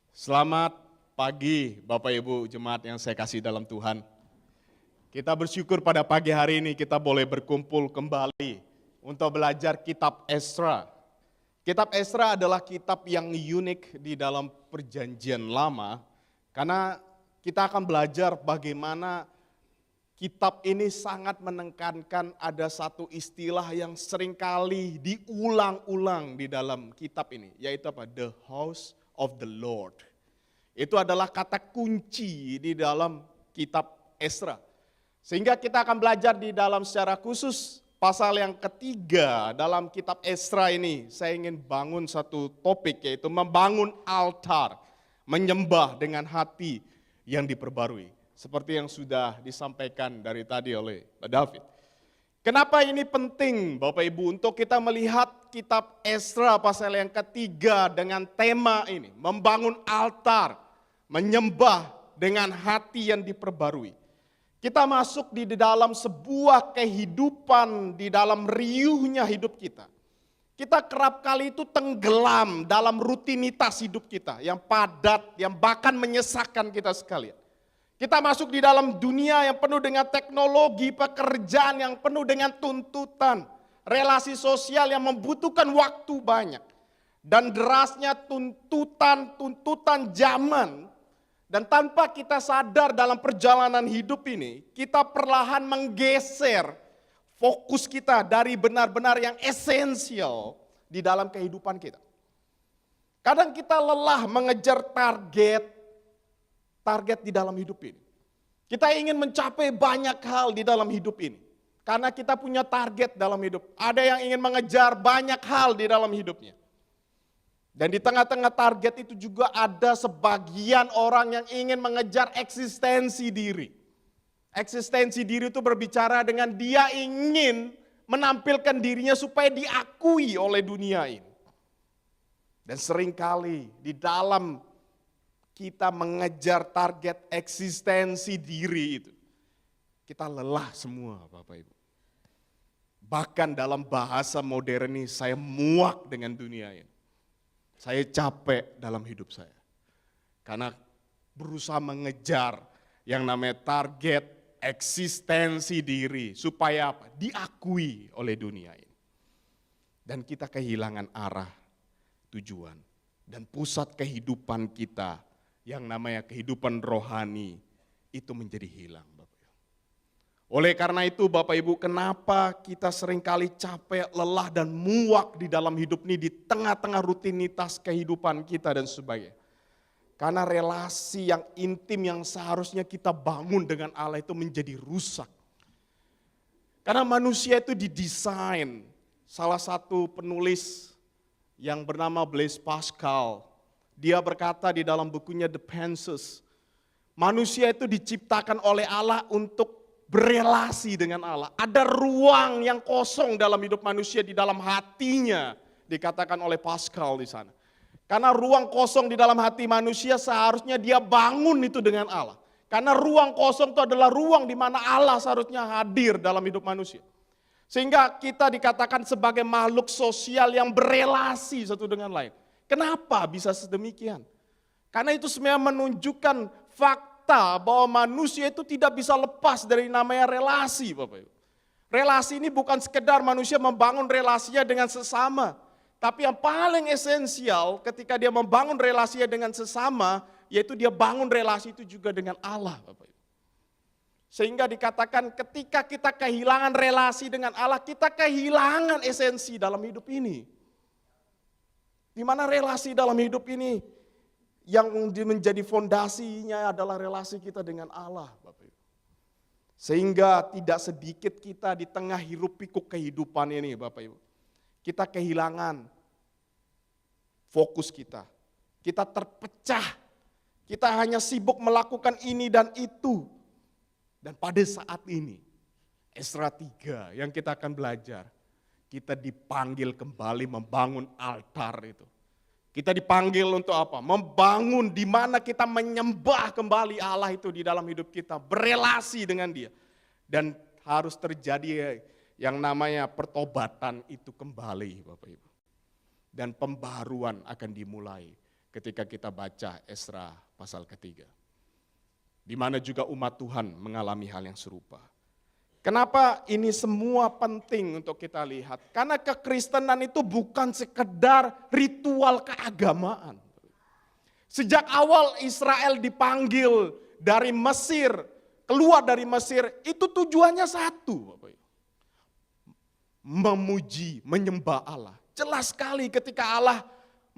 Selamat pagi Bapak Ibu Jemaat yang saya kasih dalam Tuhan. Kita bersyukur pada pagi hari ini kita boleh berkumpul kembali untuk belajar kitab Esra. Kitab Esra adalah kitab yang unik di dalam perjanjian lama karena kita akan belajar bagaimana kitab ini sangat menekankan ada satu istilah yang seringkali diulang-ulang di dalam kitab ini, yaitu apa? The house of the Lord. Itu adalah kata kunci di dalam kitab Esra. Sehingga kita akan belajar di dalam secara khusus pasal yang ketiga dalam kitab Esra ini. Saya ingin bangun satu topik, yaitu membangun altar, menyembah dengan hati yang diperbarui. Seperti yang sudah disampaikan dari tadi oleh Pak David. Kenapa ini penting Bapak Ibu untuk kita melihat kitab Esra pasal yang ketiga dengan tema ini. Membangun altar, menyembah dengan hati yang diperbarui. Kita masuk di dalam sebuah kehidupan, di dalam riuhnya hidup kita. Kita kerap kali itu tenggelam dalam rutinitas hidup kita yang padat, yang bahkan menyesakkan kita sekalian. Kita masuk di dalam dunia yang penuh dengan teknologi, pekerjaan yang penuh dengan tuntutan, relasi sosial yang membutuhkan waktu banyak. Dan derasnya tuntutan zaman. Dan tanpa kita sadar dalam perjalanan hidup ini, kita perlahan menggeser fokus kita dari benar-benar yang esensial di dalam kehidupan kita. Kadang kita lelah mengejar target di dalam hidup ini. Kita ingin mencapai banyak hal di dalam hidup ini. Karena kita punya target dalam hidup. Ada yang ingin mengejar banyak hal di dalam hidupnya. Dan di tengah-tengah target itu juga ada sebagian orang yang ingin mengejar eksistensi diri. Eksistensi diri itu berbicara dengan dia ingin menampilkan dirinya supaya diakui oleh dunia ini. Dan seringkali di dalam kita mengejar target eksistensi diri itu, kita lelah semua Bapak Ibu. Bahkan dalam bahasa modern ini saya muak dengan dunia ini. Saya capek dalam hidup saya. Karena berusaha mengejar yang namanya target eksistensi diri. Supaya apa? Diakui oleh dunia ini. Dan kita kehilangan arah, tujuan. Dan pusat kehidupan kita yang namanya kehidupan rohani itu menjadi hilang Bapak Ibu. Oleh karena itu Bapak Ibu, kenapa kita seringkali capek, lelah dan muak di dalam hidup ini di tengah-tengah rutinitas kehidupan kita dan sebagainya. Karena relasi yang intim yang seharusnya kita bangun dengan Allah itu menjadi rusak. Karena manusia itu didesain, salah satu penulis yang bernama Blaise Pascal, dia berkata di dalam bukunya The Pences, manusia itu diciptakan oleh Allah untuk berelasi dengan Allah. Ada ruang yang kosong dalam hidup manusia di dalam hatinya, dikatakan oleh Pascal di sana. Karena ruang kosong di dalam hati manusia seharusnya dia bangun itu dengan Allah. Karena ruang kosong itu adalah ruang di mana Allah seharusnya hadir dalam hidup manusia. Sehingga kita dikatakan sebagai makhluk sosial yang berelasi satu dengan lain. Kenapa bisa sedemikian? Karena itu sebenarnya menunjukkan fakta bahwa manusia itu tidak bisa lepas dari namanya relasi Bapak Ibu. Relasi ini bukan sekedar manusia membangun relasinya dengan sesama. Tapi yang paling esensial ketika dia membangun relasinya dengan sesama, yaitu dia bangun relasi itu juga dengan Allah Bapak Ibu. Sehingga dikatakan ketika kita kehilangan relasi dengan Allah, kita kehilangan esensi dalam hidup ini. Di mana relasi dalam hidup ini yang menjadi fondasinya adalah relasi kita dengan Allah Bapak Ibu. Sehingga tidak sedikit kita di tengah hiruk pikuk kehidupan ini Bapak Ibu. Kita kehilangan fokus kita. Kita terpecah. Kita hanya sibuk melakukan ini dan itu. Dan pada saat ini, Esra 3 yang kita akan belajar, kita dipanggil kembali membangun altar itu. Kita dipanggil untuk apa? Membangun di mana kita menyembah kembali Allah itu di dalam hidup kita. Berelasi dengan dia. Dan harus terjadi yang namanya pertobatan itu kembali Bapak Ibu. Dan pembaruan akan dimulai. ketika kita baca Esra pasal ketiga. Di mana juga umat Tuhan mengalami hal yang serupa. Kenapa ini semua penting untuk kita lihat? Karena kekristenan itu bukan sekedar ritual keagamaan. Sejak awal Israel dipanggil dari Mesir, keluar dari Mesir, itu tujuannya satu. Memuji, menyembah Allah. Jelas sekali ketika Allah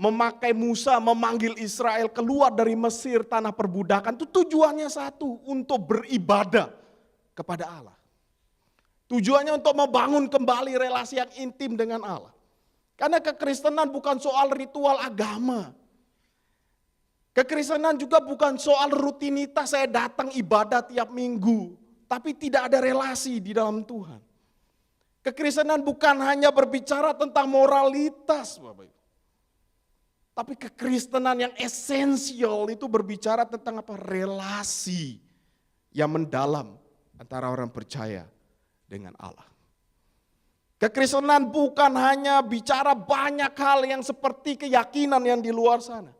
memakai Musa, memanggil Israel keluar dari Mesir, tanah perbudakan, itu tujuannya satu, untuk beribadah kepada Allah. Tujuannya untuk membangun kembali relasi yang intim dengan Allah. Karena kekristenan bukan soal ritual agama. Kekristenan juga bukan soal rutinitas saya datang ibadah tiap minggu, tapi tidak ada relasi di dalam Tuhan. Kekristenan bukan hanya berbicara tentang moralitas, Bapak Ibu. Tapi kekristenan yang esensial itu berbicara tentang apa? Relasi yang mendalam antara orang percaya dengan Allah. Kekristenan bukan hanya bicara banyak hal yang seperti keyakinan yang di luar sana.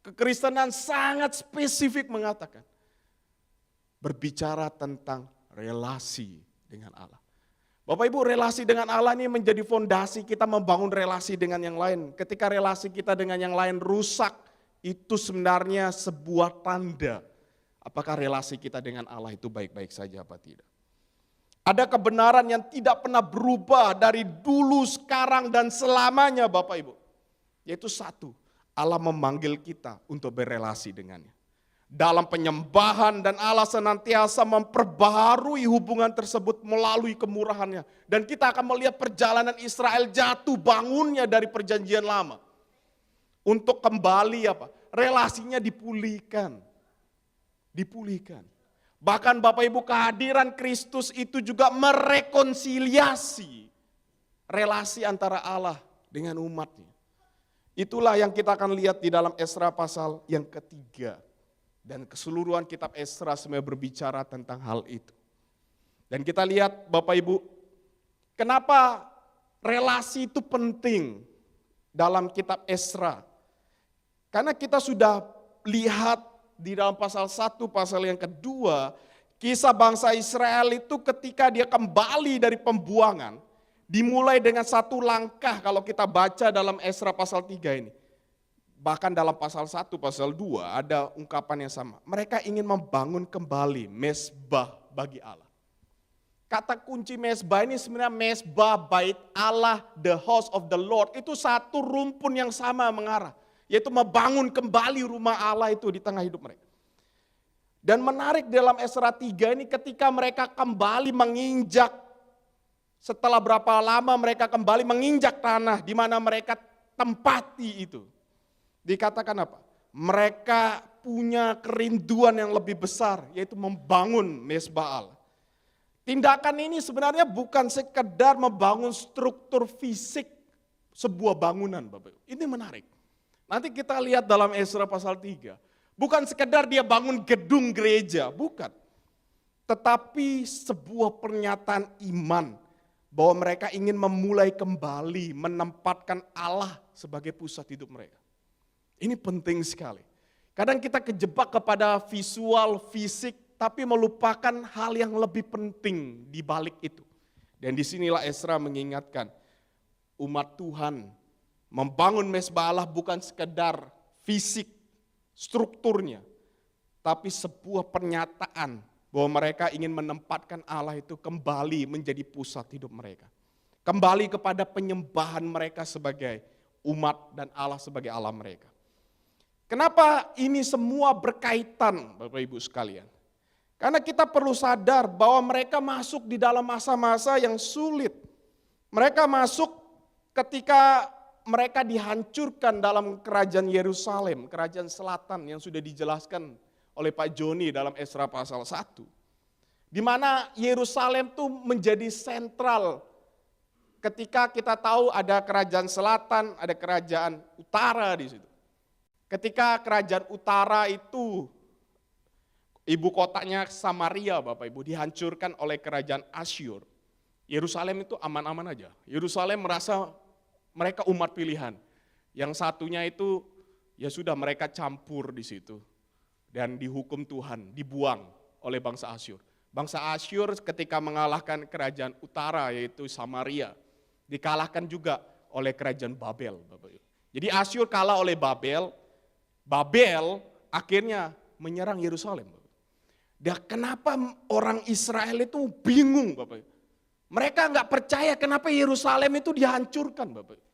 Kekristenan sangat spesifik mengatakan, berbicara tentang relasi dengan Allah. Bapak Ibu, relasi dengan Allah ini menjadi fondasi kita membangun relasi dengan yang lain. Ketika relasi kita dengan yang lain rusak, itu sebenarnya sebuah tanda apakah relasi kita dengan Allah itu baik-baik saja apa tidak. Ada kebenaran yang tidak pernah berubah dari dulu, sekarang, dan selamanya Bapak Ibu. Yaitu satu, Allah memanggil kita untuk berelasi dengannya. Dalam penyembahan dan Allah senantiasa memperbaharui hubungan tersebut melalui kemurahannya. Dan kita akan melihat perjalanan Israel jatuh bangunnya dari perjanjian lama. Untuk kembali apa? Relasinya dipulihkan. Dipulihkan. Bahkan Bapak Ibu, kehadiran Kristus itu juga merekonsiliasi relasi antara Allah dengan umatnya. Itulah yang kita akan lihat di dalam Esra pasal yang ketiga. Dan keseluruhan kitab Esra sebenarnya berbicara tentang hal itu. Dan kita lihat Bapak Ibu, kenapa relasi itu penting dalam kitab Esra. Karena kita sudah lihat di dalam pasal 1, pasal yang kedua, kisah bangsa Israel itu ketika dia kembali dari pembuangan, dimulai dengan satu langkah kalau kita baca dalam Esra pasal 3 ini. Bahkan dalam pasal 1, pasal 2 ada ungkapan yang sama. Mereka ingin membangun kembali mezbah bagi Allah. Kata kunci mezbah ini sebenarnya mezbah bait Allah, the house of the Lord. Itu satu rumpun yang sama mengarah. Yaitu membangun kembali rumah Allah itu di tengah hidup mereka. Dan menarik dalam Esra 3 ini ketika mereka kembali menginjak, setelah berapa lama mereka kembali menginjak tanah di mana mereka tempati itu. Dikatakan apa? Mereka punya kerinduan yang lebih besar, yaitu membangun mezbah Allah. Tindakan ini sebenarnya bukan sekedar membangun struktur fisik sebuah bangunan, Bapak Ibu. Ini menarik. Nanti kita lihat dalam Esra pasal 3. Bukan sekedar dia bangun gedung gereja, bukan. Tetapi sebuah pernyataan iman bahwa mereka ingin memulai kembali menempatkan Allah sebagai pusat hidup mereka. Ini penting sekali. Kadang kita kejebak kepada visual, fisik, tapi melupakan hal yang lebih penting di balik itu. Dan disinilah Esra mengingatkan umat Tuhan membangun mezbah Allah bukan sekedar fisik, strukturnya, tapi sebuah pernyataan bahwa mereka ingin menempatkan Allah itu kembali menjadi pusat hidup mereka. Kembali kepada penyembahan mereka sebagai umat dan Allah sebagai Allah mereka. Kenapa ini semua berkaitan Bapak Ibu sekalian? Karena kita perlu sadar bahwa mereka masuk di dalam masa-masa yang sulit. Mereka masuk ketika mereka dihancurkan dalam kerajaan Yerusalem, kerajaan selatan yang sudah dijelaskan oleh Pak Joni dalam Esra pasal 1. Di mana Yerusalem itu menjadi sentral ketika kita tahu ada kerajaan selatan, ada kerajaan utara di situ. Ketika kerajaan utara itu ibu kotanya Samaria Bapak Ibu dihancurkan oleh kerajaan Asyur. Yerusalem itu aman-aman aja. Yerusalem merasa mereka umat pilihan. Yang satunya itu Ya sudah, mereka campur di situ dan dihukum Tuhan, dibuang oleh bangsa Asyur. Bangsa Asyur ketika mengalahkan kerajaan utara yaitu Samaria, dikalahkan juga oleh kerajaan Babel, Bapak Ibu. Jadi Asyur kalah oleh Babel, Babel akhirnya menyerang Yerusalem. Dan kenapa orang Israel itu bingung, Bapak Ibu? Mereka nggak percaya kenapa Yerusalem itu dihancurkan, Bapak Ibu.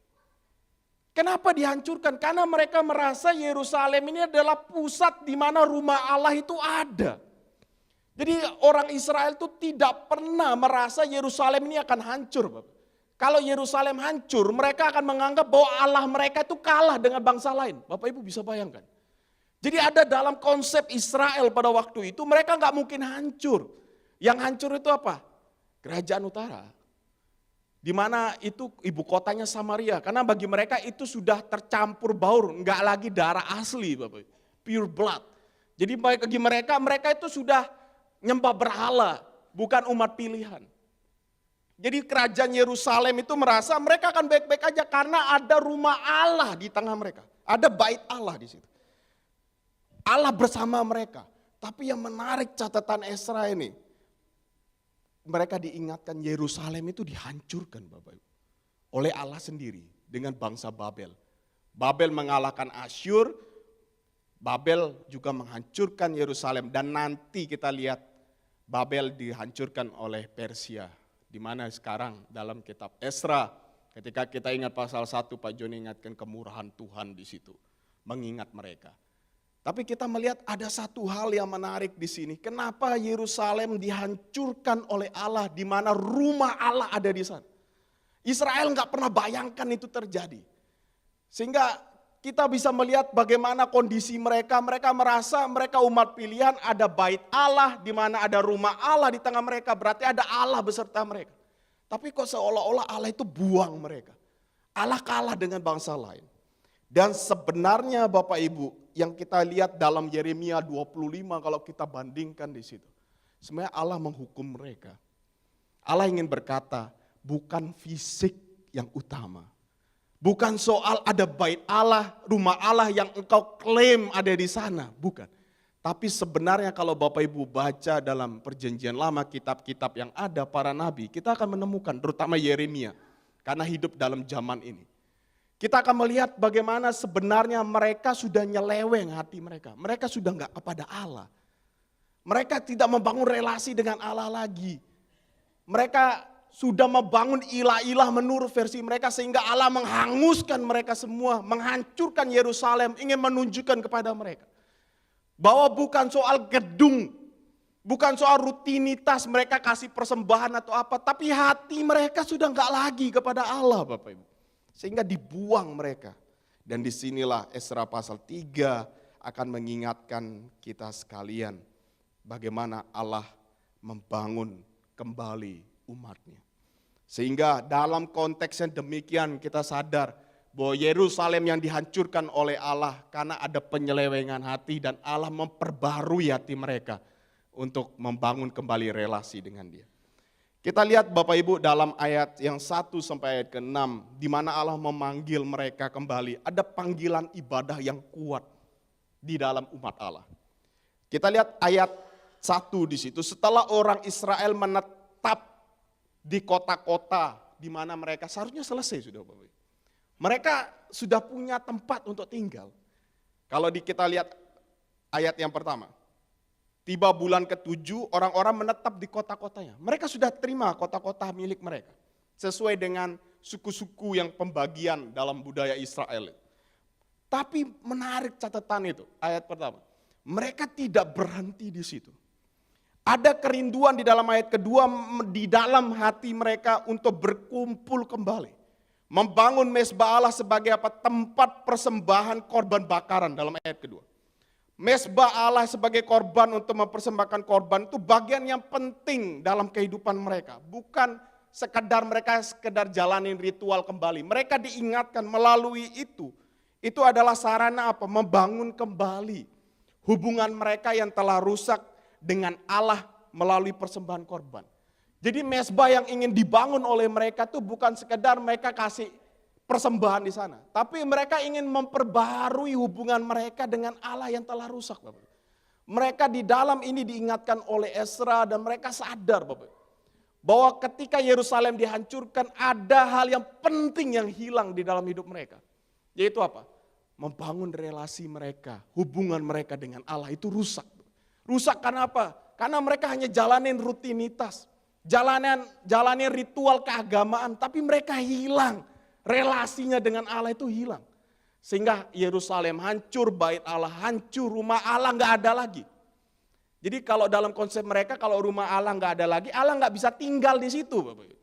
Kenapa dihancurkan? Karena mereka merasa Yerusalem ini adalah pusat di mana rumah Allah itu ada. Jadi orang Israel itu tidak pernah merasa Yerusalem ini akan hancur, Bapak. Kalau Yerusalem hancur, mereka akan menganggap bahwa Allah mereka itu kalah dengan bangsa lain. Bapak Ibu bisa bayangkan. Jadi ada dalam konsep Israel pada waktu itu, mereka nggak mungkin hancur. Yang hancur itu apa? Kerajaan utara. Di mana itu ibu kotanya Samaria. Karena bagi mereka itu sudah tercampur baur, nggak lagi darah asli, Bapak. Pure blood. Jadi bagi mereka, mereka itu sudah nyembah berhala, bukan umat pilihan. Jadi kerajaan Yerusalem itu merasa mereka akan baik-baik aja karena ada rumah Allah di tengah mereka. Ada bait Allah di situ. Allah bersama mereka. Tapi yang menarik catatan Ezra ini, mereka diingatkan Yerusalem itu dihancurkan, Bapak Ibu, oleh Allah sendiri dengan bangsa Babel. Babel mengalahkan Asyur, Babel juga menghancurkan Yerusalem, dan nanti kita lihat Babel dihancurkan oleh Persia. Di mana sekarang dalam kitab Ezra, ketika kita ingat pasal 1, Pak Joni ingatkan kemurahan Tuhan di situ, mengingat mereka. Tapi kita melihat ada satu hal yang menarik di sini. Kenapa Yerusalem dihancurkan oleh Allah di mana rumah Allah ada di sana? Israel nggak pernah bayangkan itu terjadi. Sehingga kita bisa melihat bagaimana kondisi mereka. Mereka merasa mereka umat pilihan, ada bait Allah di mana ada rumah Allah di tengah mereka. Berarti ada Allah beserta mereka. Tapi kok seolah-olah Allah itu buang mereka. Allah kalah dengan bangsa lain. Dan sebenarnya Bapak Ibu, yang kita lihat dalam Yeremia 25 kalau kita bandingkan di situ. Sebenarnya Allah menghukum mereka. Allah ingin berkata, bukan fisik yang utama. Bukan soal ada bait Allah, rumah Allah yang engkau klaim ada di sana, bukan. Tapi sebenarnya kalau Bapak Ibu baca dalam perjanjian lama, kitab-kitab yang ada para nabi, kita akan menemukan terutama Yeremia, karena hidup dalam zaman ini. Kita akan melihat bagaimana sebenarnya mereka sudah nyeleweng hati mereka. Mereka sudah enggak kepada Allah. Mereka tidak membangun relasi dengan Allah lagi. Mereka sudah membangun ilah-ilah menurut versi mereka sehingga Allah menghanguskan mereka semua. Menghancurkan Yerusalem, ingin menunjukkan kepada mereka. Bahwa bukan soal gedung, bukan soal rutinitas mereka kasih persembahan atau apa. Tapi hati mereka sudah enggak lagi kepada Allah, Bapak Ibu. Sehingga dibuang mereka. Dan disinilah Ezra pasal 3 akan mengingatkan kita sekalian. Bagaimana Allah membangun kembali umatnya. Sehingga dalam konteks yang demikian kita sadar bahwa Yerusalem yang dihancurkan oleh Allah karena ada penyelewengan hati dan Allah memperbarui hati mereka untuk membangun kembali relasi dengan Dia. Kita lihat Bapak Ibu dalam ayat yang 1 sampai ayat ke-6 di mana Allah memanggil mereka kembali. Ada panggilan ibadah yang kuat di dalam umat Allah. Kita lihat ayat 1 di situ. Setelah orang Israel menetap di kota-kota di mana mereka seharusnya selesai sudah Bapak Ibu. Mereka sudah punya tempat untuk tinggal. Kalau kita lihat ayat yang pertama. Tiba bulan ke-7, orang-orang menetap di kota-kotanya. Mereka sudah terima kota-kota milik mereka. Sesuai dengan suku-suku yang pembagian dalam budaya Israel. Tapi menarik catatan itu, ayat pertama. Mereka tidak berhenti di situ. Ada kerinduan di dalam ayat kedua, di dalam hati mereka untuk berkumpul kembali. Membangun mezbah Allah sebagai apa? Tempat persembahan korban bakaran dalam ayat kedua. Mezbah Allah sebagai korban untuk mempersembahkan korban itu bagian yang penting dalam kehidupan mereka. Bukan sekedar jalanin ritual kembali. Mereka diingatkan melalui itu. Itu adalah sarana apa? Membangun kembali hubungan mereka yang telah rusak dengan Allah melalui persembahan korban. Jadi mezbah yang ingin dibangun oleh mereka itu bukan sekedar mereka kasih persembahan di sana. Tapi mereka ingin memperbarui hubungan mereka dengan Allah yang telah rusak, Bapak. Mereka di dalam ini diingatkan oleh Ezra dan mereka sadar, Bapak, bahwa ketika Yerusalem dihancurkan ada hal yang penting yang hilang di dalam hidup mereka. Yaitu apa? Membangun relasi mereka, hubungan mereka dengan Allah itu rusak. Rusak karena apa? Karena mereka hanya jalanin rutinitas, jalanin ritual keagamaan, tapi mereka hilang. Relasinya dengan Allah itu hilang. Sehingga Yerusalem hancur, bait Allah hancur, rumah Allah nggak ada lagi. Jadi kalau dalam konsep mereka, kalau rumah Allah nggak ada lagi, Allah nggak bisa tinggal di situ, Bapak.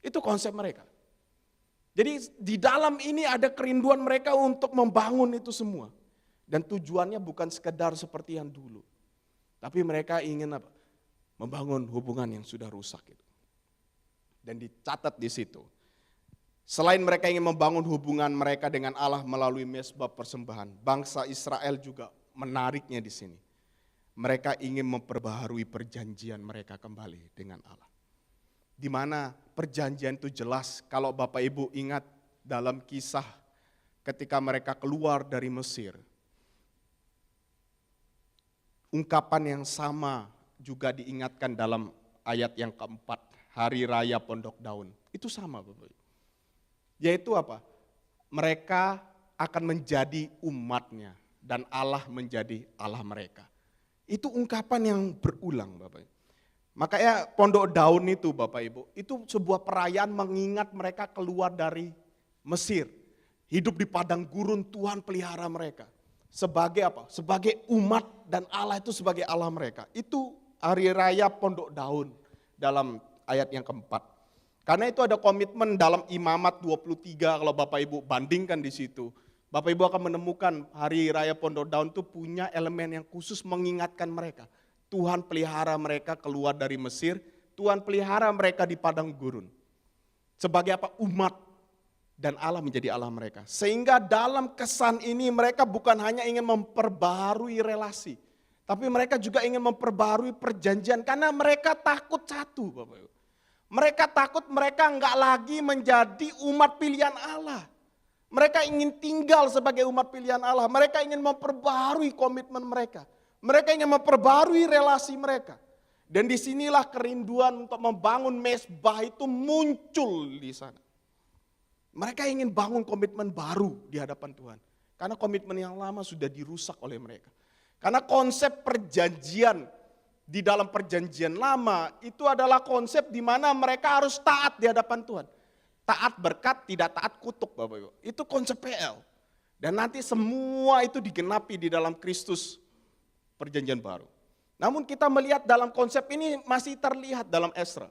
Itu konsep mereka. Jadi di dalam ini ada kerinduan mereka untuk membangun itu semua. Dan tujuannya bukan sekedar seperti yang dulu. Tapi mereka ingin apa? Membangun hubungan yang sudah rusak itu. Dan dicatat di situ. Selain mereka ingin membangun hubungan mereka dengan Allah melalui mezbah persembahan, bangsa Israel juga menariknya di sini. Mereka ingin memperbaharui perjanjian mereka kembali dengan Allah. Di mana perjanjian itu jelas, kalau Bapak Ibu ingat dalam kisah ketika mereka keluar dari Mesir. Ungkapan yang sama juga diingatkan dalam ayat yang keempat, Hari Raya Pondok Daun. Itu sama, Bapak. Yaitu apa? Mereka akan menjadi umatnya dan Allah menjadi Allah mereka. Itu ungkapan yang berulang, Bapak. Makanya Pondok Daun itu, Bapak Ibu, itu sebuah perayaan mengingat mereka keluar dari Mesir. Hidup di padang gurun, Tuhan pelihara mereka. Sebagai apa? Sebagai umat dan Allah itu sebagai Allah mereka. Itu Hari Raya Pondok Daun dalam ayat yang keempat. Karena itu ada komitmen dalam Imamat 23 kalau Bapak Ibu bandingkan di situ. Bapak Ibu akan menemukan Hari Raya Pondok Daun itu punya elemen yang khusus mengingatkan mereka. Tuhan pelihara mereka keluar dari Mesir, Tuhan pelihara mereka di padang gurun. Sebagai apa? Umat. Dan Allah menjadi Allah mereka. Sehingga dalam kesan ini mereka bukan hanya ingin memperbaharui relasi. Tapi mereka juga ingin memperbaharui perjanjian. Karena mereka takut satu, Bapak Ibu. Mereka takut mereka enggak lagi menjadi umat pilihan Allah. Mereka ingin tinggal sebagai umat pilihan Allah. Mereka ingin memperbaharui komitmen mereka. Mereka ingin memperbaharui relasi mereka. Dan disinilah kerinduan untuk membangun mezbah itu muncul di sana. Mereka ingin bangun komitmen baru di hadapan Tuhan. Karena komitmen yang lama sudah dirusak oleh mereka. Karena konsep perjanjian di dalam perjanjian lama itu adalah konsep di mana mereka harus taat di hadapan Tuhan. Taat berkat, tidak taat kutuk, Bapak Ibu. Itu konsep PL. Dan nanti semua itu digenapi di dalam Kristus perjanjian baru. Namun kita melihat dalam konsep ini masih terlihat dalam Ezra.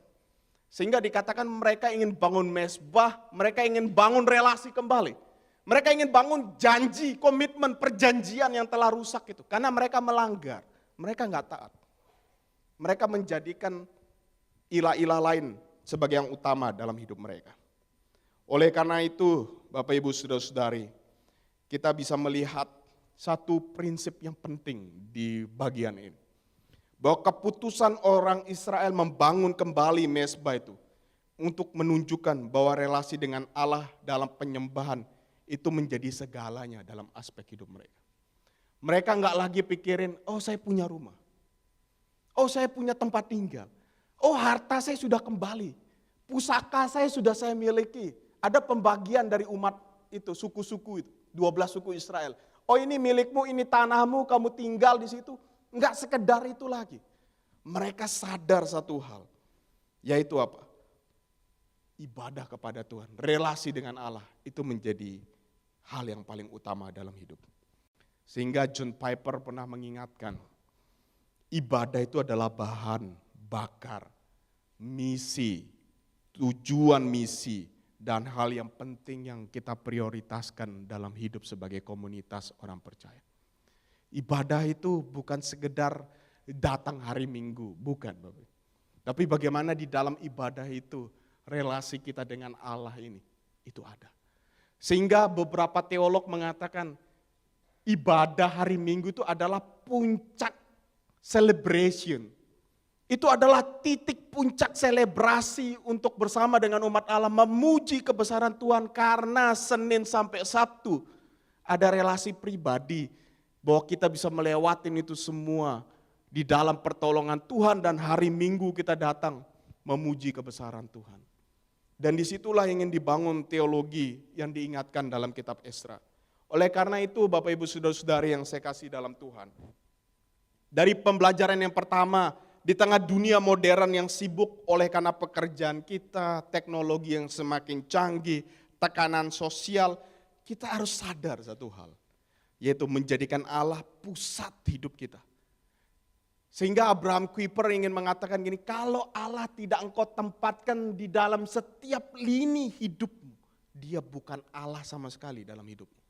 Sehingga dikatakan mereka ingin bangun mezbah, mereka ingin bangun relasi kembali. Mereka ingin bangun janji, komitmen, perjanjian yang telah rusak itu. Karena mereka melanggar, mereka nggak taat. Mereka menjadikan ilah-ilah lain sebagai yang utama dalam hidup mereka. Oleh karena itu, Bapak Ibu Saudara-saudari, kita bisa melihat satu prinsip yang penting di bagian ini. Bahwa keputusan orang Israel membangun kembali mezbah itu untuk menunjukkan bahwa relasi dengan Allah dalam penyembahan itu menjadi segalanya dalam aspek hidup mereka. Mereka enggak lagi pikirin, oh saya punya rumah, oh saya punya tempat tinggal, oh harta saya sudah kembali, pusaka saya sudah saya miliki. Ada pembagian dari umat itu, suku-suku itu, 12 suku Israel. Oh ini milikmu, ini tanahmu, kamu tinggal di situ. Enggak sekedar itu lagi. Mereka sadar satu hal. Yaitu apa? Ibadah kepada Tuhan. Relasi dengan Allah. Itu menjadi hal yang paling utama dalam hidup. Sehingga John Piper pernah mengingatkan. Ibadah itu adalah bahan bakar. Misi. Tujuan misi. Dan hal yang penting yang kita prioritaskan dalam hidup sebagai komunitas orang percaya. Ibadah itu bukan sekedar datang hari Minggu, bukan Bapak. Tapi bagaimana di dalam ibadah itu relasi kita dengan Allah ini, itu ada. Sehingga beberapa teolog mengatakan ibadah hari Minggu itu adalah puncak celebration Itu adalah titik puncak selebrasi untuk bersama dengan umat Allah memuji kebesaran Tuhan karena Senin sampai Sabtu ada relasi pribadi bahwa kita bisa melewatin itu semua di dalam pertolongan Tuhan dan hari Minggu kita datang memuji kebesaran Tuhan. Dan disitulah ingin dibangun teologi yang diingatkan dalam kitab Esra. Oleh karena itu Bapak Ibu Saudara-saudari yang saya kasih dalam Tuhan. Dari pembelajaran yang pertama, di tengah dunia modern yang sibuk oleh karena pekerjaan kita, teknologi yang semakin canggih, tekanan sosial, kita harus sadar satu hal, yaitu menjadikan Allah pusat hidup kita. Sehingga Abraham Kuyper ingin mengatakan gini, kalau Allah tidak engkau tempatkan di dalam setiap lini hidupmu, dia bukan Allah sama sekali dalam hidupmu.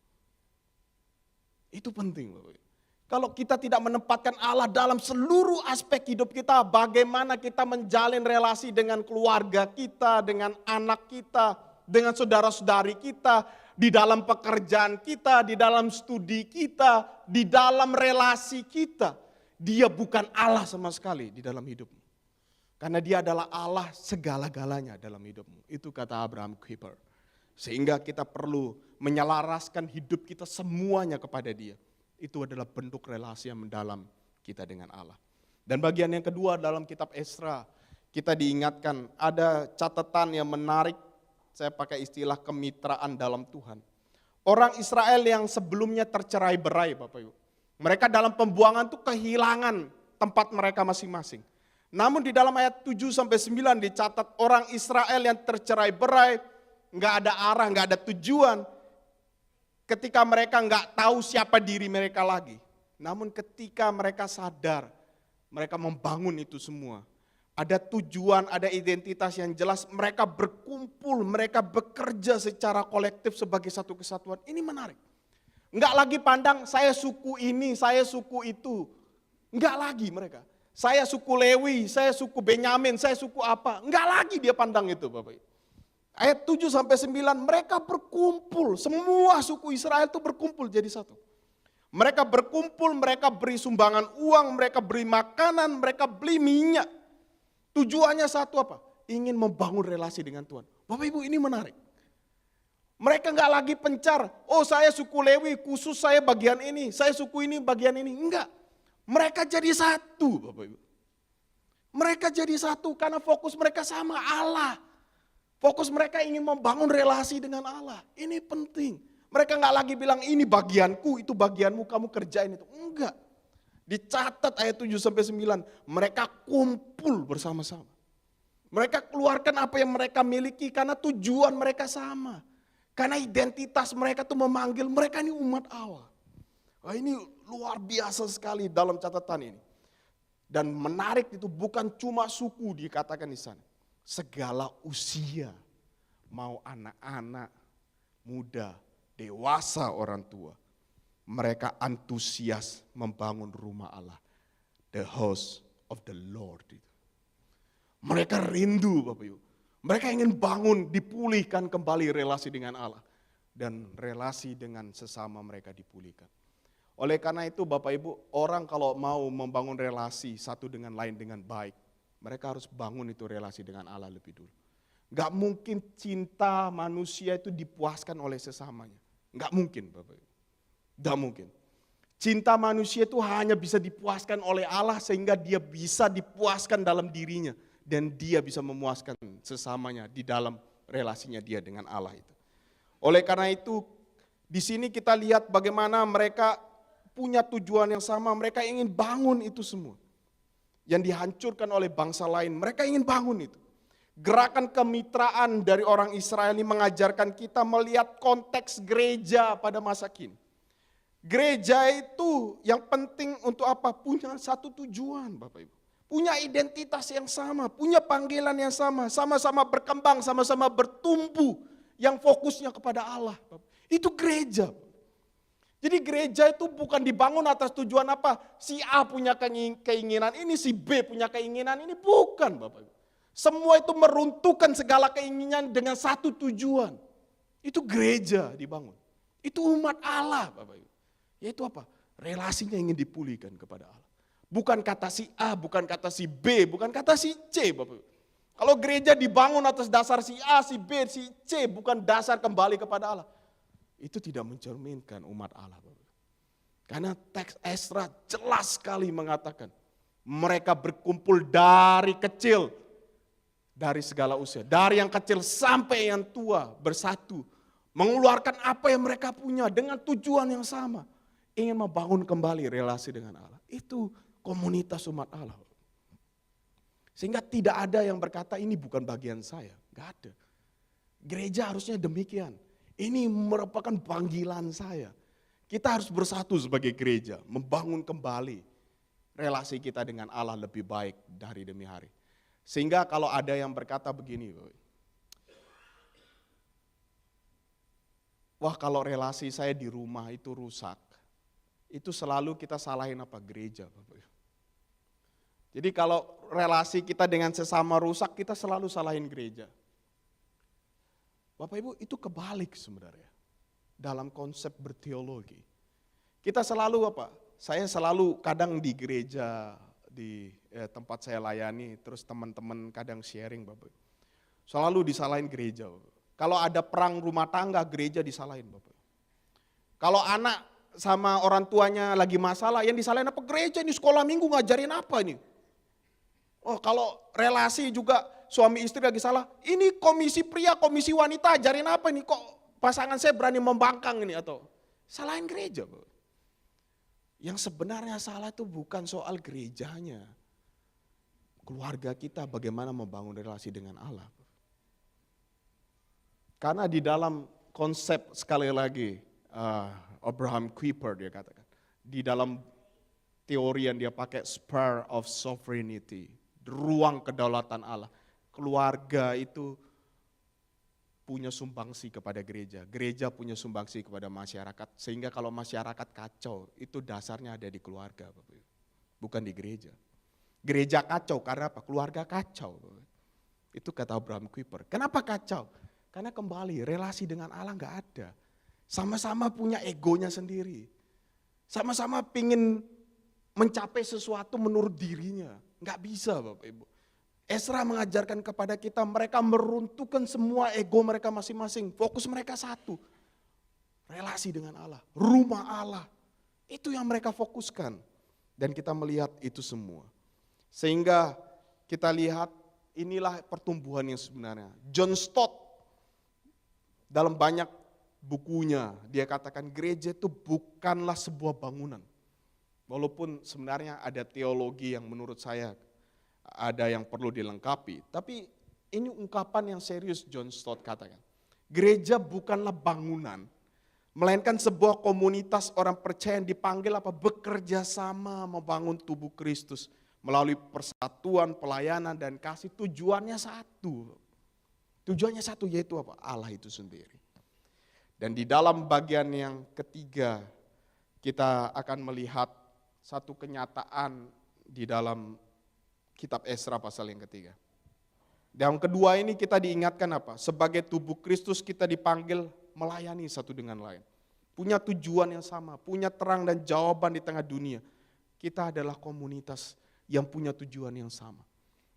Itu penting Bapak Ibu. Kalau kita tidak menempatkan Allah dalam seluruh aspek hidup kita, bagaimana kita menjalin relasi dengan keluarga kita, dengan anak kita, dengan saudara-saudari kita, di dalam pekerjaan kita, di dalam studi kita, di dalam relasi kita. Dia bukan Allah sama sekali di dalam hidupmu. Karena dia adalah Allah segala-galanya dalam hidupmu. Itu kata Abraham Kuyper. Sehingga kita perlu menyelaraskan hidup kita semuanya kepada dia. Itu adalah bentuk relasi yang mendalam kita dengan Allah. Dan bagian yang kedua dalam kitab Esra, kita diingatkan ada catatan yang menarik, saya pakai istilah kemitraan dalam Tuhan. Orang Israel yang sebelumnya tercerai-berai Bapak Ibu. Mereka dalam pembuangan itu kehilangan tempat mereka masing-masing. Namun di dalam ayat 7-9 dicatat orang Israel yang tercerai-berai, nggak ada arah, nggak ada tujuan. Ketika mereka nggak tahu siapa diri mereka lagi. Namun ketika mereka sadar, mereka membangun itu semua. Ada tujuan, ada identitas yang jelas, mereka berkumpul, mereka bekerja secara kolektif sebagai satu kesatuan. Ini menarik. Nggak lagi pandang saya suku ini, saya suku itu. Nggak lagi mereka. Saya suku Lewi, saya suku Benyamin, saya suku apa. Nggak lagi dia pandang itu Bapak Ibu. Ayat 7-9 mereka berkumpul, semua suku Israel itu berkumpul jadi satu. Mereka berkumpul, mereka beri sumbangan uang, mereka beri makanan, mereka beli minyak. Tujuannya satu apa? Ingin membangun relasi dengan Tuhan. Bapak Ibu ini menarik. Mereka nggak lagi pencar, oh saya suku Lewi, khusus saya bagian ini, saya suku ini bagian ini. Enggak, mereka jadi satu Bapak Ibu. Mereka jadi satu karena fokus mereka sama Allah. Fokus mereka ingin membangun relasi dengan Allah. Ini penting. Mereka nggak lagi bilang ini bagianku, itu bagianmu, kamu kerjain itu. Enggak. Dicatat ayat 7-9, mereka kumpul bersama-sama. Mereka keluarkan apa yang mereka miliki karena tujuan mereka sama. Karena identitas mereka tuh memanggil mereka ini umat Allah. Wah, ini luar biasa sekali dalam catatan ini. Dan menarik itu bukan cuma suku dikatakan di sana. Segala usia, mau anak-anak, muda, dewasa, orang tua. Mereka antusias membangun rumah Allah. The house of the Lord. Mereka rindu Bapak Ibu. Mereka ingin bangun, dipulihkan kembali relasi dengan Allah. Dan relasi dengan sesama mereka dipulihkan. Oleh karena itu Bapak Ibu, orang kalau mau membangun relasi satu dengan lain dengan baik, mereka harus bangun itu relasi dengan Allah lebih dulu. Gak mungkin cinta manusia itu dipuaskan oleh sesamanya. Gak mungkin Bapak Ibu. Gak mungkin. Cinta manusia itu hanya bisa dipuaskan oleh Allah sehingga dia bisa dipuaskan dalam dirinya. Dan dia bisa memuaskan sesamanya di dalam relasinya dia dengan Allah itu. Oleh karena itu di sini kita lihat bagaimana mereka punya tujuan yang sama. Mereka ingin bangun itu semua. Yang dihancurkan oleh bangsa lain, mereka ingin bangun itu. Gerakan kemitraan dari orang Israel ini mengajarkan kita melihat konteks gereja pada masa kini. Gereja itu yang penting untuk apa? Punya satu tujuan Bapak Ibu. Punya identitas yang sama, punya panggilan yang sama. Sama-sama berkembang, sama-sama bertumbuh. Yang fokusnya kepada Allah. Itu gereja. Jadi gereja itu bukan dibangun atas tujuan apa, si A punya keinginan ini, si B punya keinginan ini, bukan Bapak Ibu. Semua itu meruntuhkan segala keinginan dengan satu tujuan. Itu gereja dibangun. Itu umat Allah Bapak Ibu. Yaitu apa? Relasinya ingin dipulihkan kepada Allah. Bukan kata si A, bukan kata si B, bukan kata si C, Bapak. Kalau gereja dibangun atas dasar si A, si B, si C, bukan dasar kembali kepada Allah, itu tidak mencerminkan umat Allah, Bapak. Karena teks Ezra jelas sekali mengatakan, mereka berkumpul dari kecil, dari segala usia, dari yang kecil sampai yang tua bersatu, mengeluarkan apa yang mereka punya dengan tujuan yang sama, ingin membangun kembali relasi dengan Allah. Itu komunitas umat Allah. Sehingga tidak ada yang berkata ini bukan bagian saya, enggak ada. Gereja harusnya demikian. Ini merupakan panggilan saya. Kita harus bersatu sebagai gereja, membangun kembali relasi kita dengan Allah lebih baik dari demi hari. Sehingga kalau ada yang berkata begini, wah kalau relasi saya di rumah itu rusak, itu selalu kita salahin apa? Gereja. Jadi kalau relasi kita dengan sesama rusak, kita selalu salahin gereja. Bapak Ibu, itu kebalik sebenarnya dalam konsep berteologi. Kita selalu apa? Saya selalu kadang di gereja, di tempat saya layani, terus teman-teman kadang sharing, Bapak. Selalu disalahin gereja, Bapak. Kalau ada perang rumah tangga, gereja disalahin, Bapak. Kalau anak sama orang tuanya lagi masalah, yang disalahin apa? Gereja ini sekolah minggu ngajarin apa ini? Oh kalau relasi juga suami istri lagi salah, ini komisi pria, komisi wanita ajarin apa nih? Kok pasangan saya berani membangkang ini atau salahin gereja, Bapak. Yang sebenarnya salah itu bukan soal gerejanya. Keluarga kita bagaimana membangun relasi dengan Allah. Karena di dalam konsep sekali lagi Abraham Kuyper dia katakan, di dalam teori yang dia pakai sphere of sovereignty, ruang kedaulatan Allah, keluarga itu punya sumbangsi kepada gereja, gereja punya sumbangsi kepada masyarakat, sehingga kalau masyarakat kacau, itu dasarnya ada di keluarga, bukan di gereja. Gereja kacau karena apa? Keluarga kacau. Itu kata Abraham Kuyper. Kenapa kacau? Karena kembali relasi dengan Allah nggak ada. Sama-sama punya egonya sendiri. Sama-sama pingin mencapai sesuatu menurut dirinya. Nggak bisa Bapak Ibu. Ezra mengajarkan kepada kita, mereka meruntuhkan semua ego mereka masing-masing. Fokus mereka satu. Relasi dengan Allah, rumah Allah. Itu yang mereka fokuskan. Dan kita melihat itu semua. Sehingga kita lihat inilah pertumbuhan yang sebenarnya. John Stott dalam banyak bukunya dia katakan gereja itu bukanlah sebuah bangunan. Walaupun sebenarnya ada teologi yang menurut saya ada yang perlu dilengkapi. Tapi ini ungkapan yang serius John Stott katakan. Gereja bukanlah bangunan, melainkan sebuah komunitas orang percaya yang dipanggil apa? Bekerja sama membangun tubuh Kristus. Melalui persatuan, pelayanan, dan kasih, tujuannya satu. Tujuannya satu yaitu apa? Allah itu sendiri. Dan di dalam bagian yang ketiga, kita akan melihat satu kenyataan di dalam kitab Ezra pasal yang ketiga. Dan yang kedua ini kita diingatkan apa? Sebagai tubuh Kristus kita dipanggil melayani satu dengan lain. Punya tujuan yang sama, punya terang dan jawaban di tengah dunia. Kita adalah komunitas yang punya tujuan yang sama.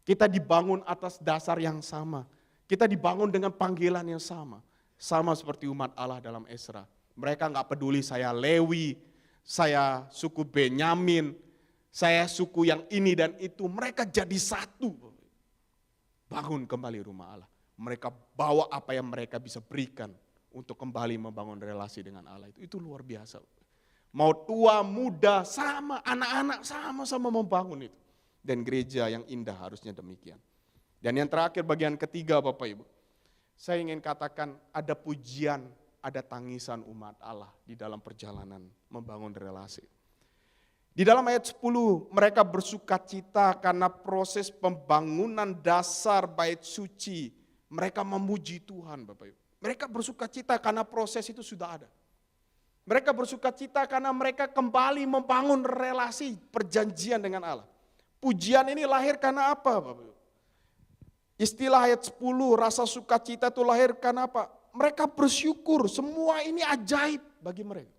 Kita dibangun atas dasar yang sama. Kita dibangun dengan panggilan yang sama. Sama seperti umat Allah dalam Ezra. Mereka gak peduli saya Lewi, saya suku Benyamin, saya suku yang ini dan itu. Mereka jadi satu. Bangun kembali rumah Allah. Mereka bawa apa yang mereka bisa berikan untuk kembali membangun relasi dengan Allah. Itu luar biasa. Mau tua, muda, sama, anak-anak sama-sama membangun itu. Dan gereja yang indah harusnya demikian. Dan yang terakhir bagian ketiga Bapak Ibu. Saya ingin katakan ada pujian, ada tangisan umat Allah di dalam perjalanan membangun relasi. Di dalam ayat 10 mereka bersukacita karena proses pembangunan dasar bait suci. Mereka memuji Tuhan Bapak Ibu. Mereka bersukacita karena proses itu sudah ada. Mereka bersukacita karena mereka kembali membangun relasi perjanjian dengan Allah. Pujian ini lahir karena apa Bapak Ibu? Istilah ayat 10 rasa sukacita itu lahir karena apa? Mereka bersyukur semua ini ajaib bagi mereka.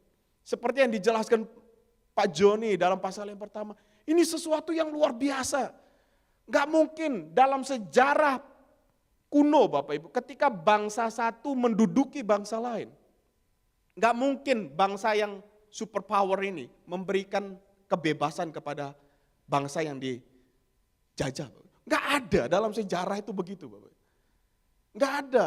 Seperti yang dijelaskan Pak Joni dalam pasal yang pertama. Ini sesuatu yang luar biasa. Gak mungkin dalam sejarah kuno Bapak Ibu, ketika bangsa satu menduduki bangsa lain. Gak mungkin bangsa yang superpower ini memberikan kebebasan kepada bangsa yang dijajah. Gak ada dalam sejarah itu begitu Bapak Ibu. Gak ada.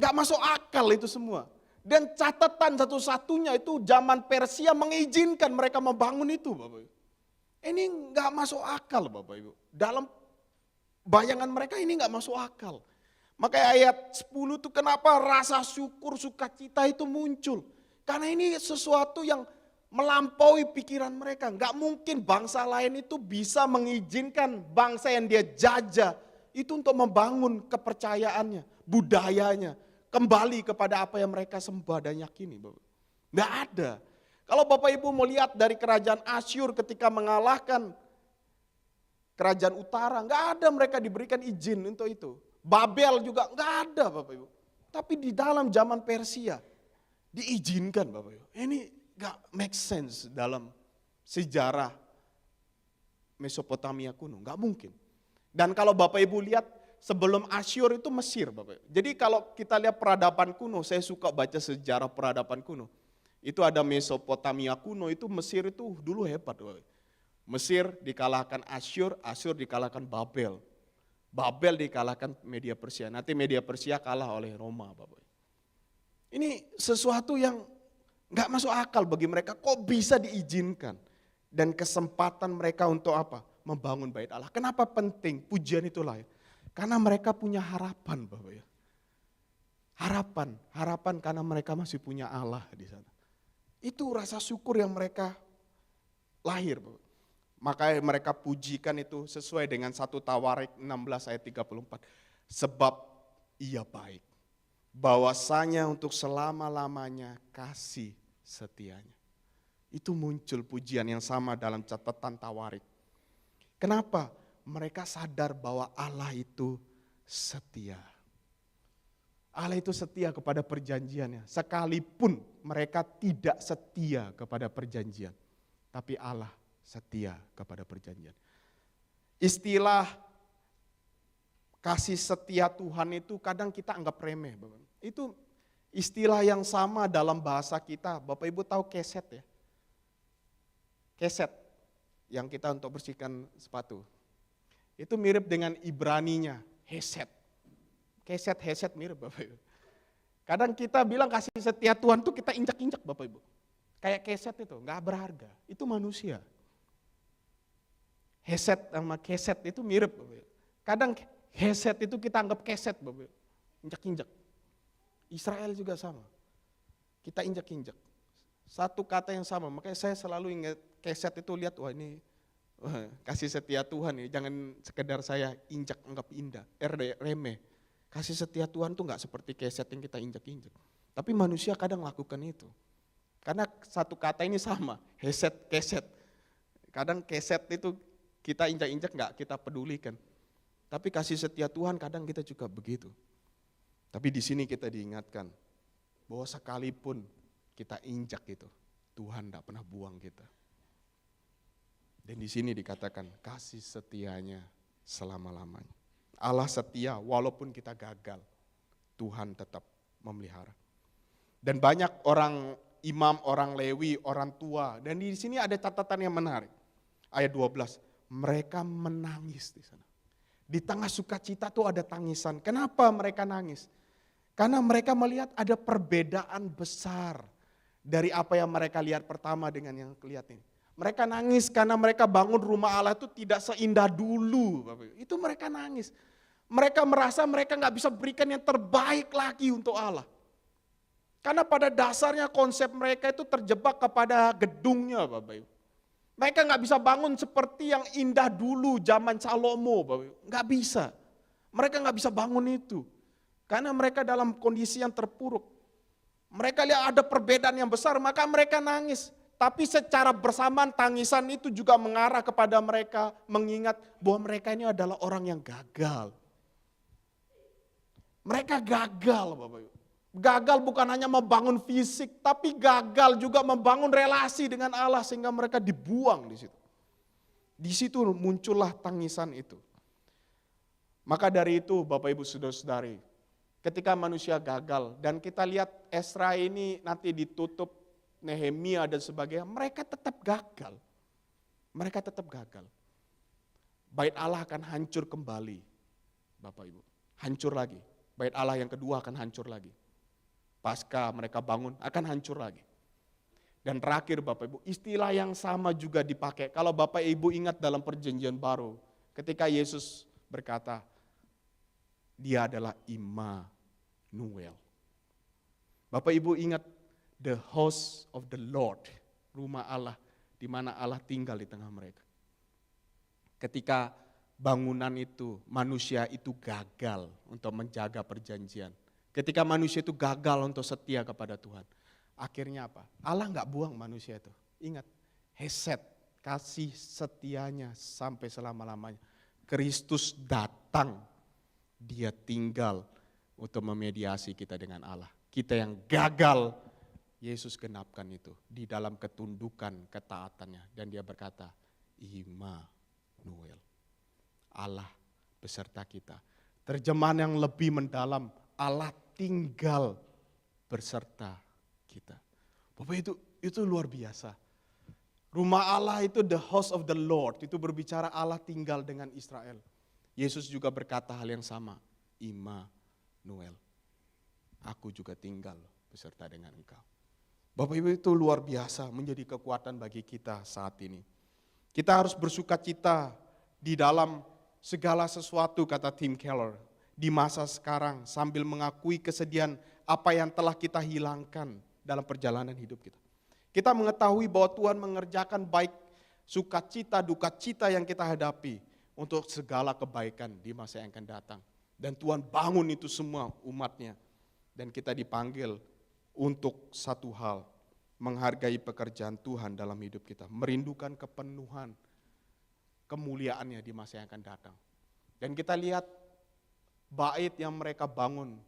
Gak masuk akal itu semua. Dan catatan satu-satunya itu zaman Persia mengizinkan mereka membangun itu Bapak Ibu. Ini nggak masuk akal Bapak Ibu. Dalam bayangan mereka ini nggak masuk akal. Makanya ayat 10 itu kenapa rasa syukur, sukacita itu muncul. Karena ini sesuatu yang melampaui pikiran mereka. Nggak mungkin bangsa lain itu bisa mengizinkan bangsa yang dia jajah itu untuk membangun kepercayaannya, budayanya, kembali kepada apa yang mereka sembah dan yakini. Nggak ada. Kalau Bapak Ibu mau lihat dari kerajaan Asyur ketika mengalahkan kerajaan utara, nggak ada mereka diberikan izin untuk itu. Babel juga nggak ada Bapak Ibu. Tapi di dalam zaman Persia diizinkan Bapak Ibu. Ini nggak make sense dalam sejarah Mesopotamia kuno, nggak mungkin. Dan kalau Bapak Ibu lihat sebelum Asyur itu Mesir Bapak Ibu. Jadi kalau kita lihat peradaban kuno, saya suka baca sejarah peradaban kuno. Itu ada Mesopotamia kuno, itu Mesir itu dulu hebat. Mesir dikalahkan Asyur, Asyur dikalahkan Babel. Babel dikalahkan Media Persia, nanti Media Persia kalah oleh Roma. Bapak. Ini sesuatu yang gak masuk akal bagi mereka, kok bisa diizinkan. Dan kesempatan mereka untuk apa? Membangun bait Allah. Kenapa penting pujian itu lahir? Karena mereka punya harapan Bapak ya. Harapan karena mereka masih punya Allah di sana. Itu rasa syukur yang mereka lahir. Makanya mereka pujikan itu sesuai dengan 1 Tawarik 16 ayat 34. Sebab ia baik. Bahwasanya untuk selama-lamanya kasih setianya. Itu muncul pujian yang sama dalam catatan Tawarik. Kenapa? Mereka sadar bahwa Allah itu setia. Allah itu setia kepada perjanjiannya. Sekalipun mereka tidak setia kepada perjanjian. Tapi Allah setia kepada perjanjian. Istilah kasih setia Tuhan itu kadang kita anggap remeh. Itu istilah yang sama dalam bahasa kita. Bapak Ibu tahu keset ya? Keset yang kita untuk bersihkan sepatu. Itu mirip dengan Ibraninya, Heset. Heset mirip Bapak Ibu. Kadang kita bilang kasih setia Tuhan tuh kita injak-injak Bapak Ibu. Kayak keset itu, gak berharga. Itu manusia. Heset sama keset itu mirip Bapak Ibu. Kadang heset itu kita anggap keset Bapak Ibu. Injak-injak. Israel juga sama. Kita injak-injak. Satu kata yang sama, makanya saya selalu ingat keset itu lihat, wah ini kasih setia Tuhan ya, jangan sekedar saya injak anggap indah, remeh. Kasih setia Tuhan tuh gak seperti keset yang kita injak-injak. Tapi manusia kadang lakukan itu. Karena satu kata ini sama, heset, keset. Kadang keset itu kita injak-injak gak kita pedulikan. Tapi kasih setia Tuhan kadang kita juga begitu. Tapi di sini kita diingatkan bahwa sekalipun kita injak itu, Tuhan gak pernah buang kita. Dan di sini dikatakan kasih setianya selama-lamanya. Allah setia walaupun kita gagal, Tuhan tetap memelihara. Dan banyak orang imam, orang Lewi, orang tua, dan di sini ada catatan yang menarik. Ayat 12, mereka menangis di sana. Di tengah sukacita tuh ada tangisan. Kenapa mereka nangis? Karena mereka melihat ada perbedaan besar dari apa yang mereka lihat pertama dengan yang lihat ini. Mereka nangis karena mereka bangun rumah Allah itu tidak seindah dulu. Itu mereka nangis. Mereka merasa mereka gak bisa berikan yang terbaik lagi untuk Allah. Karena pada dasarnya konsep mereka itu terjebak kepada gedungnya Bapak Ibu. Mereka gak bisa bangun seperti yang indah dulu zaman Salomo Bapak Ibu. Gak bisa. Mereka gak bisa bangun itu. Karena mereka dalam kondisi yang terpuruk. Mereka lihat ada perbedaan yang besar maka mereka nangis. Tapi secara bersamaan tangisan itu juga mengarah kepada mereka mengingat bahwa mereka ini adalah orang yang gagal. Mereka gagal Bapak Ibu. Gagal bukan hanya membangun fisik, tapi gagal juga membangun relasi dengan Allah sehingga mereka dibuang di situ. Di situ muncullah tangisan itu. Maka dari itu Bapak Ibu Saudara-saudari, ketika manusia gagal dan kita lihat Ezra ini nanti ditutup, Nehemia dan sebagainya, mereka tetap gagal. Mereka tetap gagal. Bait Allah akan hancur kembali, Bapak Ibu. Hancur lagi. Bait Allah yang kedua akan hancur lagi. Pasca mereka bangun akan hancur lagi. Dan terakhir Bapak Ibu, istilah yang sama juga dipakai. Kalau Bapak Ibu ingat dalam perjanjian baru, ketika Yesus berkata, dia adalah Immanuel. Bapak Ibu ingat the house of the Lord, rumah Allah, di mana Allah tinggal di tengah mereka. Ketika bangunan itu, manusia itu gagal untuk menjaga perjanjian. Ketika manusia itu gagal untuk setia kepada Tuhan. Akhirnya apa? Allah nggak buang manusia itu. Ingat, Hesed, kasih setianya sampai selama-lamanya. Kristus datang, dia tinggal untuk memediasi kita dengan Allah. Kita yang gagal, Yesus genapkan itu di dalam ketundukan ketaatannya. Dan dia berkata, Immanuel, Allah beserta kita. Terjemahan yang lebih mendalam, Allah tinggal beserta kita. Bapak itu luar biasa. Rumah Allah itu the house of the Lord, itu berbicara Allah tinggal dengan Israel. Yesus juga berkata hal yang sama, Immanuel, aku juga tinggal beserta dengan engkau. Bapak Ibu itu luar biasa, menjadi kekuatan bagi kita saat ini. Kita harus bersukacita di dalam segala sesuatu, kata Tim Keller, di masa sekarang sambil mengakui kesedihan apa yang telah kita hilangkan dalam perjalanan hidup kita. Kita mengetahui bahwa Tuhan mengerjakan baik sukacita, duka cita yang kita hadapi untuk segala kebaikan di masa yang akan datang. Dan Tuhan bangun itu semua umatnya. Dan kita dipanggil untuk satu hal, menghargai pekerjaan Tuhan dalam hidup kita. Merindukan kepenuhan, kemuliaannya di masa yang akan datang. Dan kita lihat bait yang mereka bangun,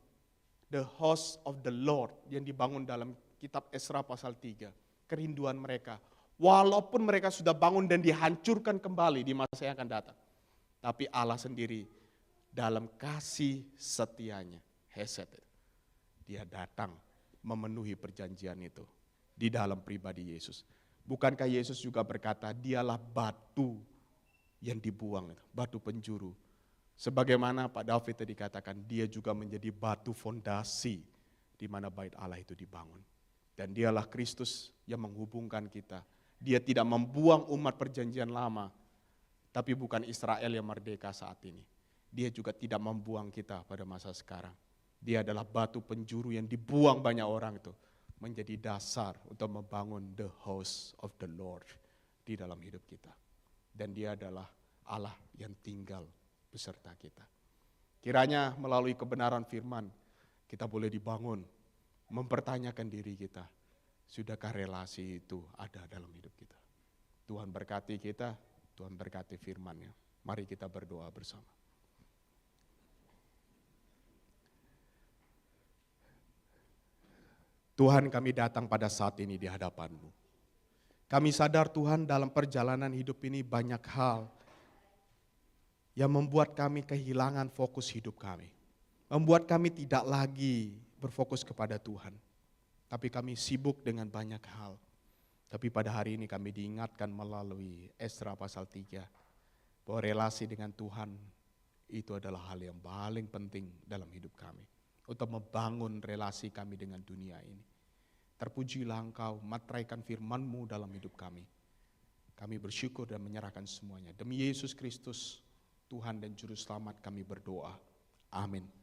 the house of the Lord yang dibangun dalam kitab Ezra pasal 3. Kerinduan mereka, walaupun mereka sudah bangun dan dihancurkan kembali di masa yang akan datang. Tapi Allah sendiri dalam kasih setianya, Hesed, dia datang memenuhi perjanjian itu di dalam pribadi Yesus. Bukankah Yesus juga berkata, dialah batu yang dibuang, batu penjuru. Sebagaimana Pak David tadi katakan, dia juga menjadi batu fondasi di mana bait Allah itu dibangun. Dan dialah Kristus yang menghubungkan kita. Dia tidak membuang umat perjanjian lama, tapi bukan Israel yang merdeka saat ini. Dia juga tidak membuang kita pada masa sekarang. Dia adalah batu penjuru yang dibuang banyak orang itu, menjadi dasar untuk membangun the house of the Lord di dalam hidup kita. Dan dia adalah Allah yang tinggal beserta kita. Kiranya melalui kebenaran firman, kita boleh dibangun, mempertanyakan diri kita, sudahkah relasi itu ada dalam hidup kita. Tuhan berkati kita, Tuhan berkati firman-Nya. Mari kita berdoa bersama. Tuhan, kami datang pada saat ini di hadapan-Mu. Kami sadar Tuhan, dalam perjalanan hidup ini banyak hal yang membuat kami kehilangan fokus hidup kami. Membuat kami tidak lagi berfokus kepada Tuhan. Tapi kami sibuk dengan banyak hal. Tapi pada hari ini kami diingatkan melalui Ezra pasal 3. Bahwa relasi dengan Tuhan itu adalah hal yang paling penting dalam hidup kami. Untuk membangun relasi kami dengan dunia ini. Terpujilah Engkau, materaikan firman-Mu dalam hidup kami. Kami bersyukur dan menyerahkan semuanya. Demi Yesus Kristus, Tuhan dan Juru Selamat kami berdoa. Amin.